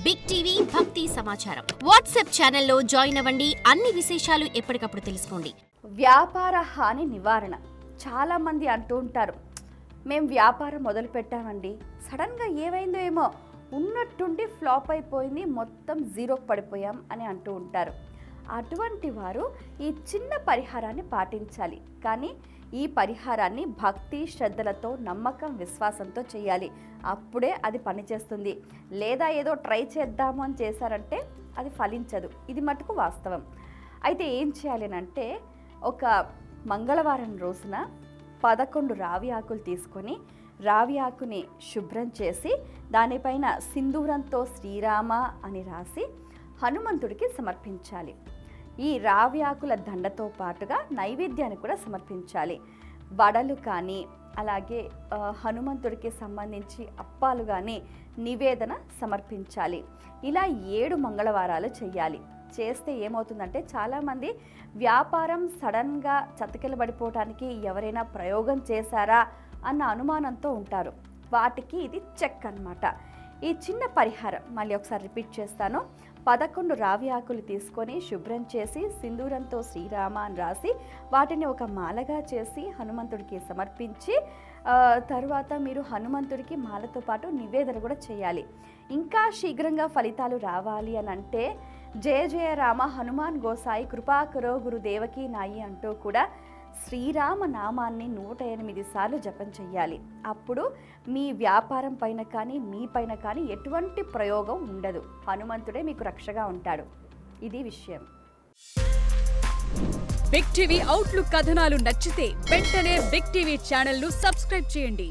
Big TV భక్తి సమాచారం WhatsApp ఛానల్లో జాయిన్ అవ్వండి. అన్ని విశేషాలు ఎప్పటికప్పుడు తెలుసుకోండి. వ్యాపార హాని నివారణ. చాలా మంది అంటూ ఉంటారు, మేము వ్యాపారం మొదలు పెట్టామండి, సడన్గా ఏమైందో ఏమో ఉన్నట్టుండి ఫ్లాప్ అయిపోయింది, మొత్తం జీరోకి పడిపోయాం అని అంటూ ఉంటారు. అటువంటి వారు ఈ చిన్న పరిహారాన్ని పాటించాలి. కానీ ఈ పరిహారాన్ని భక్తి శ్రద్ధలతో నమ్మకం విశ్వాసంతో చేయాలి. అప్పుడే అది పనిచేస్తుంది. లేదా ఏదో ట్రై చేద్దాము అని చేశారంటే అది ఫలించదు. ఇది మటుకు వాస్తవం. అయితే ఏం చేయాలి అంటే, ఒక మంగళవారం రోజున 11 రావి ఆకులు తీసుకొని రావి ఆకుని శుభ్రం చేసి దానిపైన సింధూరంతో శ్రీరామ అని రాసి హనుమంతుడికి సమర్పించాలి. ఈ రావి ఆకుల దండతో పాటుగా నైవేద్యాన్ని కూడా సమర్పించాలి. వడలు కానీ అలాగే హనుమంతుడికి సంబంధించి అప్పాలు కానీ నివేదన సమర్పించాలి. ఇలా 7 మంగళవారాలు చేయాలి. చేస్తే ఏమవుతుందంటే, చాలామంది వ్యాపారం సడన్గా చతికిలబడిపోవటానికి ఎవరైనా ప్రయోగం చేశారా అన్న అనుమానంతో ఉంటారు. వాటికి ఇది చెక్ అన్నమాట. ఈ చిన్న పరిహారం మళ్ళీ ఒకసారి రిపీట్ చేస్తాను. 11 రావి ఆకులు తీసుకొని శుభ్రం చేసి సింధూరంతో శ్రీరామ అని రాసి వాటిని ఒక మాలగా చేసి హనుమంతుడికి సమర్పించి తరువాత మీరు హనుమంతుడికి మాలతో పాటు నివేదన కూడా చేయాలి. ఇంకా శీఘ్రంగా ఫలితాలు రావాలి అని అంటే, జయ జయ రామ హనుమాన్ గోసాయి కృపాకరో గురు దేవకీ నాయి అంటూ కూడా శ్రీరామ నామాన్ని 108 సార్లు జపం చెయ్యాలి. అప్పుడు మీ వ్యాపారం పైన కానీ మీ పైన కానీ ఎటువంటి ప్రయోగం ఉండదు. హనుమంతుడే మీకు రక్షగా ఉంటాడు. ఇది విషయం. బిగ్ టీవీ అవుట్లుక్ కథనాలు నచ్చితే వెంటనే బిగ్ టీవీ ఛానల్ ను సబ్స్క్రైబ్ చేయండి.